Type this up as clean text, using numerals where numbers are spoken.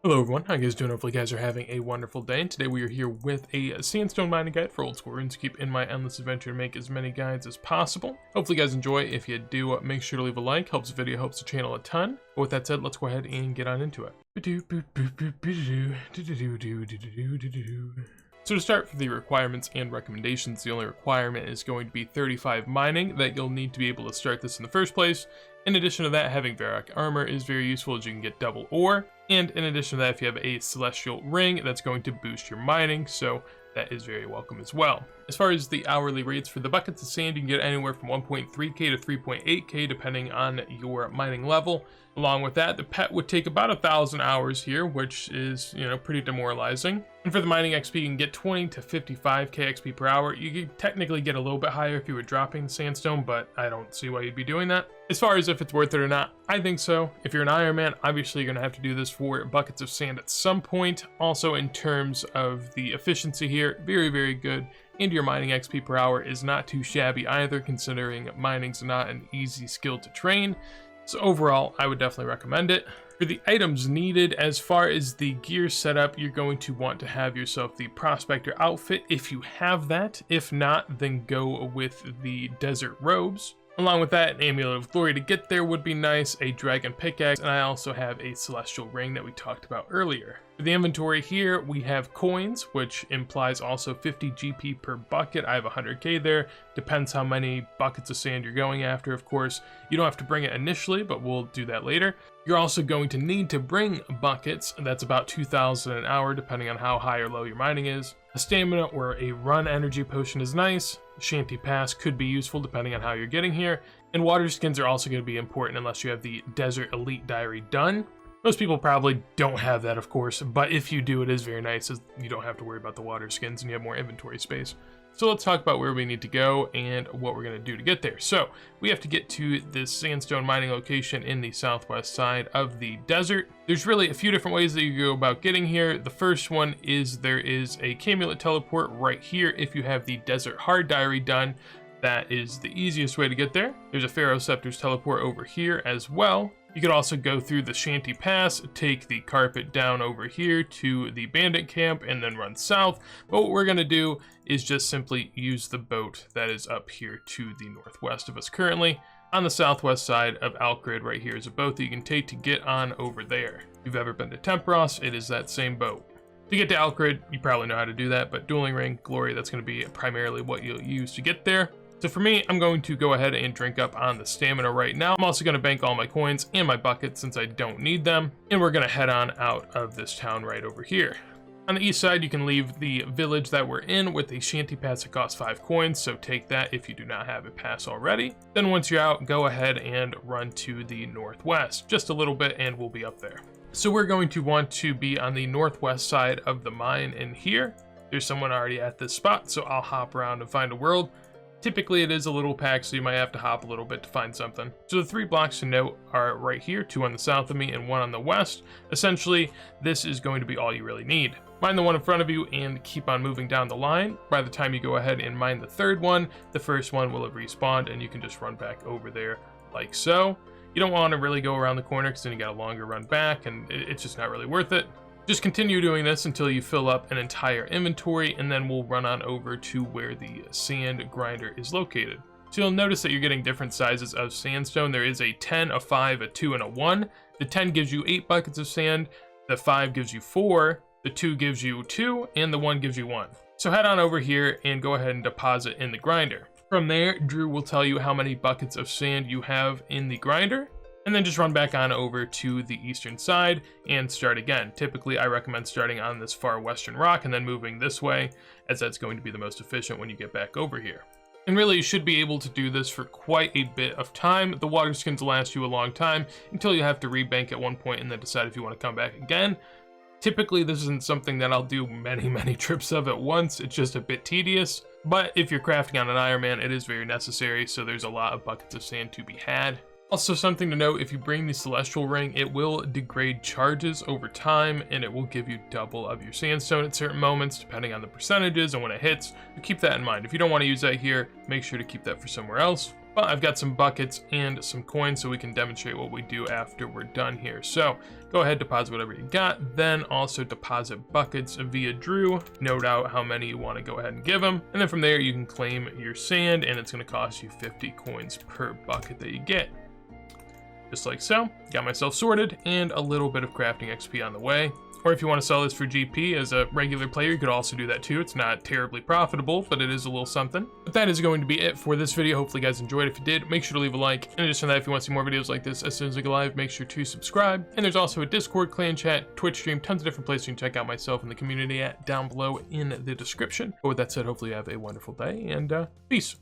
Hello everyone, how you guys doing? Hopefully you guys are having a wonderful day. And today we are here with a sandstone mining guide for old school Runescape in my endless adventure to make as many guides as possible. Hopefully you guys enjoy. If you do, make sure to leave a like. Helps the video, helps the channel a ton. But with that said, let's go ahead and get on into it. So to start for the requirements and recommendations, the only requirement is going to be 35 mining that you'll need to be able to start this in the first place. In addition to that, having Varrock armor is very useful as you can get double ore. And in addition to that, if you have a celestial ring, that's going to boost your mining, so that is very welcome as well. As far as the hourly rates for the buckets of sand, you can get anywhere from 1.3k to 3.8k depending on your mining level. Along with that, the pet would take about 1,000 hours here, which is, pretty demoralizing. And for the mining XP, you can get 20 to 55k XP per hour. You could technically get a little bit higher if you were dropping sandstone, but I don't see why you'd be doing that. As far as if it's worth it or not, I think so. If you're an Iron Man, obviously you're going to have to do this for buckets of sand at some point. Also, in terms of the efficiency here, very, very good. And your mining XP per hour is not too shabby either, considering mining's not an easy skill to train. So overall, I would definitely recommend it. For the items needed, as far as the gear setup, you're going to want to have yourself the Prospector outfit if you have that. If not, then go with the Desert Robes. Along with that, an Amulet of Glory to get there would be nice, a Dragon Pickaxe, and I also have a Celestial Ring that we talked about earlier. For the inventory here, we have coins, which implies also 50 GP per bucket. I have 100k there. Depends how many buckets of sand you're going after, of course. You don't have to bring it initially, but we'll do that later. You're also going to need to bring buckets. That's about 2,000 an hour, depending on how high or low your mining is. A stamina or a run energy potion is nice. Shanty Pass could be useful depending on how you're getting here. And water skins are also going to be important unless you have the Desert Elite Diary done. Most people probably don't have that, of course, but if you do, it is very nice as you don't have to worry about the water skins and you have more inventory space. So let's talk about where we need to go and what we're going to do to get there. So we have to get to this sandstone mining location in the southwest side of the desert. There's really a few different ways that you go about getting here. The first one is there is a Camulet teleport right here if you have the Desert Hard Diary done. That is the easiest way to get there. There's a Pharaoh Scepter's teleport over here as well. You could also go through the Shanty Pass, take the carpet down over here to the bandit camp, and then run south. But what we're going to do is just simply use the boat that is up here to the northwest of us currently. On the southwest side of Alcrid right here is a boat that you can take to get on over there. If you've ever been to Tempros, it is that same boat. To get to Alcrid, you probably know how to do that, but Dueling Ring, Glory, that's going to be primarily what you'll use to get there. So for me, I'm going to go ahead and drink up on the stamina right now. I'm also going to bank all my coins and my buckets since I don't need them. And we're going to head on out of this town right over here. On the east side, you can leave the village that we're in with a shanty pass that costs 5 coins, so take that if you do not have a pass already. Then once you're out, go ahead and run to the northwest, just a little bit and we'll be up there. So we're going to want to be on the northwest side of the mine in here. There's someone already at this spot, so I'll hop around and find a world. Typically it is a little packed, so you might have to hop a little bit to find something. So the 3 blocks to note are right here, 2 on the south of me and 1 on the west. Essentially, this is going to be all you really need. Mine the one in front of you and keep on moving down the line. By the time you go ahead and mine the 3rd one, the first one will have respawned and you can just run back over there like so. You don't want to really go around the corner because then you got a longer run back and it's just not really worth it. Just continue doing this until you fill up an entire inventory, and then we'll run on over to where the sand grinder is located. So you'll notice that you're getting different sizes of sandstone. There is a 10, a 5, a 2, and a 1. The 10 gives you 8 buckets of sand, the 5 gives you 4, the 2 gives you 2, and the 1 gives you 1. So head on over here and go ahead and deposit in the grinder. From there, Drew will tell you how many buckets of sand you have in the grinder, and then just run back on over to the eastern side and start again. Typically, I recommend starting on this far western rock and then moving this way, as that's going to be the most efficient when you get back over here. And really, you should be able to do this for quite a bit of time. The water skins last you a long time until you have to rebank at one point and then decide if you want to come back again. Typically, this isn't something that I'll do many trips of at once. It's just a bit tedious. But if you're crafting on an Iron Man, it is very necessary, so there's a lot of buckets of sand to be had. Also, something to note, if you bring the Celestial Ring, it will degrade charges over time, and it will give you double of your sandstone at certain moments, depending on the percentages and when it hits. So keep that in mind. If you don't want to use that here, make sure to keep that for somewhere else. But I've got some buckets and some coins so we can demonstrate what we do after we're done here. So go ahead, deposit whatever you got, then also deposit buckets via Drew. Note out how many you want to go ahead and give him. And then from there, you can claim your sand, and it's going to cost you 50 coins per bucket that you get. Just like so. Got myself sorted and a little bit of crafting XP on the way. Or if you want to sell this for GP as a regular player, you could also do that too. It's not terribly profitable, but it is a little something. But that is going to be it for this video. Hopefully you guys enjoyed. If you did, make sure to leave a like. In addition to that, if you want to see more videos like this as soon as they go live, make sure to subscribe. And there's also a Discord, clan chat, Twitch stream, tons of different places you can check out myself and the community at down below in the description. But with that said, hopefully you have a wonderful day, and peace.